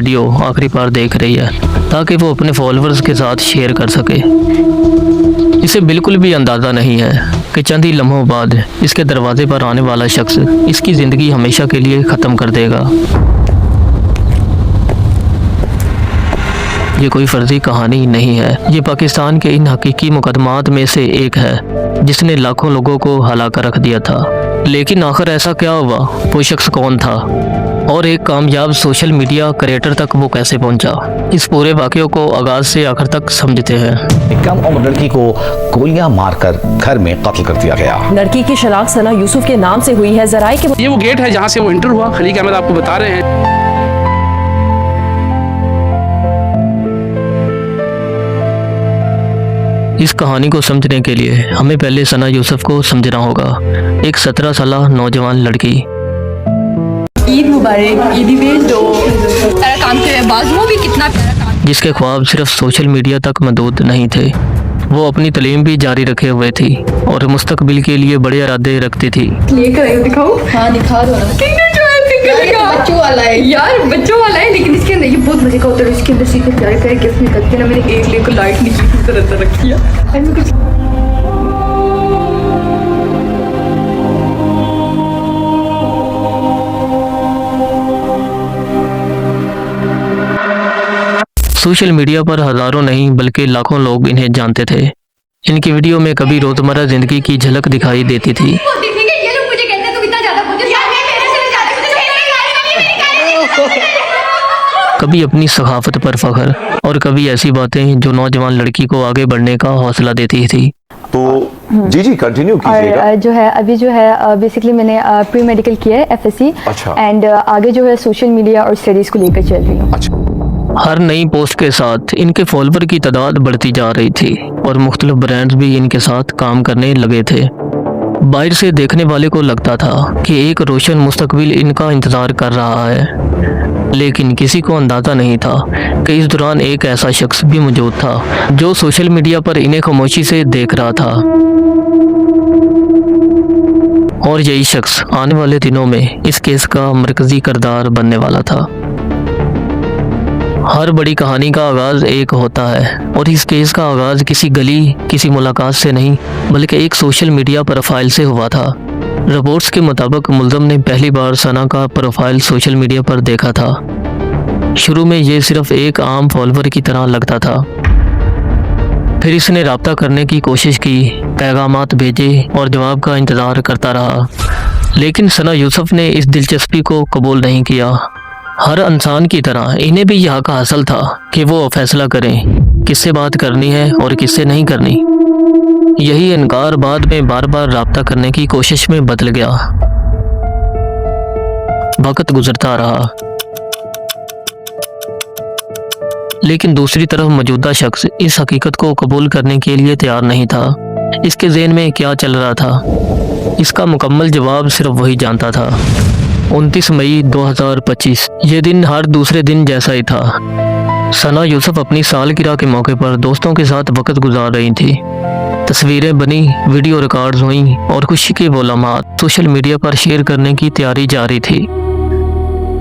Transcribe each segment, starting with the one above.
Video आखिरी बार देख रही है ताकि वो अपने फॉलोअर्स के साथ शेयर कर सके। इसे बिल्कुल भी अंदाज़ा नहीं है कि चंद ही लम्हों बाद इसके दरवाजे पर आने वाला शख्स इसकी ज़िंदगी हमेशा के लिए ख़त्म कर देगा। ये कोई फर्जी कहानी नहीं है, ये पाकिस्तान के इन हकीकी मुकदमात में से एक है जिसने लाखों लोगों को हला कर रख दिया था। लेकिन आखिर ऐसा क्या हुआ? वो शख्स कौन था और एक कामयाब सोशल मीडिया क्रिएटर तक वो कैसे पहुंचा? इस पूरे वाक़े को आगाज से आखिर तक समझते हैं। कम उम्र लड़की को गोलियां मारकर घर में कत्ल कर दिया गया। लड़की की शनाख्त सना यूसुफ के नाम से हुई है। जराए के ये वो गेट है जहाँ से वो इंटर हुआ, खलीक अहमद आपको बता रहे हैं। इस कहानी को समझने के लिए हमें पहले सना यूसुफ को समझना होगा। एक 17 साल नौजवान लड़की। ईद मुबारक, ईदी में जो सारा काम के बाजुओं भी कितना प्यारा काम, जिसके ख्वाब सिर्फ सोशल मीडिया तक महदूद नहीं थे, वो अपनी तालीम भी जारी रखे हुए थी और मुस्तकबिल के लिए बड़े इरादे रखती थी। लेकर आए हो, दिखाओ। हाँ दिखा दो ना। बच्चों वाला है यार, बच्चों वाला है, लेकिन इसके अंदर ये बहुत मजे का होता है। इसके अंदर सीधे प्यारे प्यारे गिफ्ट निकलते हैं ना। मैंने एक लेकर लाइट नीचे की तरह रखी है। और मैं कुछ सोशल मीडिया पर हजारों नहीं बल्कि लाखों लोग इन्हें जानते थे। इनकी वीडियो में कभी रोजमर्रा जिंदगी की झलक दिखाई देती थी, देखेंगे ये लोग मुझे कहते हैं तुम इतना ज्यादा मुझे यार मैं तेरे से भी ज्यादा कभी अपनी सखाफत पर फख्र और कभी ऐसी बातें जो नौजवान लड़की को आगे बढ़ने का हौसला देती थी। तो जी कंटिन्यू कीजिएगा। और जो है अभी जो है बेसिकली मैंने प्री मेडिकल किया है FSC। अच्छा। एंड आगे जो है सोशल मीडिया और स्टडीज को लेकर चल रही हूँ। अच्छा। हर नई पोस्ट के साथ इनके फॉलोअर की तादाद बढ़ती जा रही थी और मुख्तलिफ ब्रांड्स भी इनके साथ काम करने लगे थे। बाहर से देखने वाले को लगता था कि एक रोशन मुस्तकबिल इनका इंतज़ार कर रहा है, लेकिन किसी को अंदाज़ा नहीं था कि इस दौरान एक ऐसा शख्स भी मौजूद था जो सोशल मीडिया पर इन्हें खामोशी से देख रहा था। और यही शख्स आने वाले दिनों में इस केस का मरकजी किरदार बनने वाला था। हर बड़ी कहानी का आगाज़ एक होता है और इस केस का आगाज़ किसी गली, किसी मुलाकात से नहीं बल्कि एक सोशल मीडिया प्रोफाइल से हुआ था। रिपोर्ट्स के मुताबिक मुल्ज़म ने पहली बार सना का प्रोफाइल सोशल मीडिया पर देखा था। शुरू में ये सिर्फ एक आम फॉलोअर की तरह लगता था। फिर इसने रब्ता करने की कोशिश की, पैगामात भेजे और जवाब का इंतज़ार करता रहा, लेकिन सना यूसुफ ने इस दिलचस्पी को कबूल नहीं किया। हर इंसान की तरह इन्हें भी यह का हासिल था कि वो फैसला करें किससे बात करनी है और किससे नहीं करनी। यही इनकार बाद में बार बार रब्ता करने की कोशिश में बदल गया। वक्त गुजरता रहा, लेकिन दूसरी तरफ मौजूदा शख्स इस हकीकत को कबूल करने के लिए तैयार नहीं था। इसके ज़हन में क्या चल रहा था, इसका मुकम्मल जवाब सिर्फ वही जानता था। 29 मई 2025 ये दिन हर दूसरे दिन जैसा ही था। सना यूसुफ अपनी सालगिरह के मौके पर दोस्तों के साथ वक्त गुजार रही थी। तस्वीरें बनी, वीडियो रिकॉर्ड्स हुई और खुशी के वो लम्हात सोशल मीडिया पर शेयर करने की तैयारी जारी थी।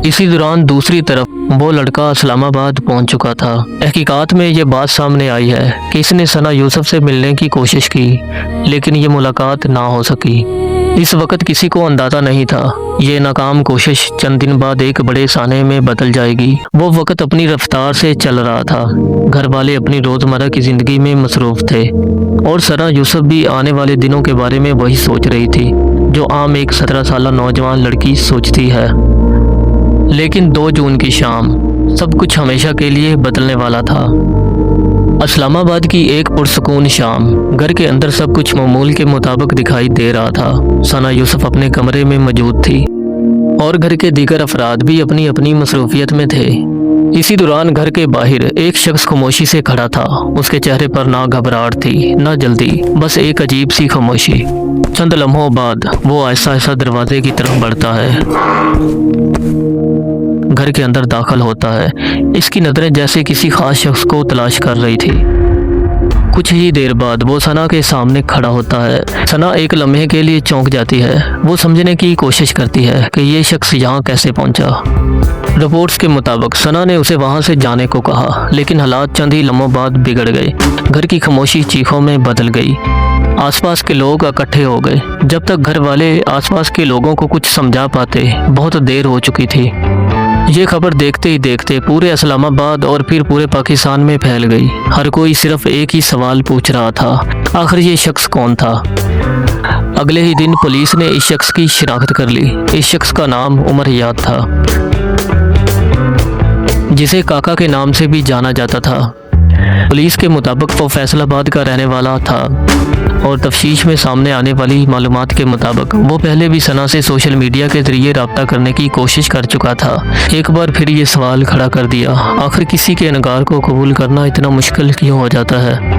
इसी दौरान दूसरी तरफ वो लड़का इस्लामाबाद पहुंच चुका था। तहकीकात में ये बात सामने आई है कि इसने सना यूसुफ से मिलने की कोशिश की, लेकिन ये मुलाकात ना हो सकी। इस वक्त किसी को अंदाज़ा नहीं था ये नाकाम कोशिश चंद दिन बाद एक बड़े साने में बदल जाएगी। वो वक्त अपनी रफ्तार से चल रहा था। घर वाले अपनी रोज़मर्रा की ज़िंदगी में मसरूफ़ थे और सना यूसुफ भी आने वाले दिनों के बारे में वही सोच रही थी जो आम एक 17 साल नौजवान लड़की सोचती है। लेकिन 2 जून की शाम सब कुछ हमेशा के लिए बदलने वाला था। इस्लामाबाद की एक पुरसकून शाम, घर के अंदर सब कुछ मामूल के मुताबिक दिखाई दे रहा था। सना यूसुफ अपने कमरे में मौजूद थी और घर के दीगर अफराद भी अपनी अपनी मसरूफियत में थे। इसी दौरान घर के बाहर एक शख्स खामोशी से खड़ा था। उसके चेहरे पर ना घबराहट थी ना जल्दी, बस एक अजीब सी खामोशी। चंद लम्हों बाद वो ऐसा ऐसा दरवाजे की तरफ बढ़ता है, घर के अंदर दाखिल होता है। इसकी नज़रें जैसे किसी खास शख्स को तलाश कर रही थी। कुछ ही देर बाद वो सना के सामने खड़ा होता है। सना एक लम्हे के लिए चौंक जाती है। वो समझने की कोशिश करती है कि ये शख्स यहाँ कैसे पहुँचा। रिपोर्ट्स के मुताबिक सना ने उसे वहाँ से जाने को कहा, लेकिन हालात चंद ही लम्हों बाद बिगड़ गए। घर की खामोशी चीखों में बदल गई। आसपास के लोग इकट्ठे हो गए। जब तक घर वाले आसपास के लोगों को कुछ समझा पाते, बहुत देर हो चुकी थी। ये खबर देखते ही देखते पूरे इस्लामाबाद और फिर पूरे पाकिस्तान में फैल गई। हर कोई सिर्फ एक ही सवाल पूछ रहा था, आखिर ये शख्स कौन था। अगले ही दिन पुलिस ने इस शख्स की शिनाख्त कर ली। इस शख्स का नाम उमर याद था, जिसे काका के नाम से भी जाना जाता था। पुलिस के मुताबिक वो फैसलाबाद का रहने वाला था और तफ्तीश में सामने आने वाली मालूमात के मुताबिक वो पहले भी सना से सोशल मीडिया के जरिए रब्ता करने की कोशिश कर चुका था। एक बार फिर ये सवाल खड़ा कर दिया, आखिर किसी के इनकार को कबूल करना इतना मुश्किल क्यों हो जाता है।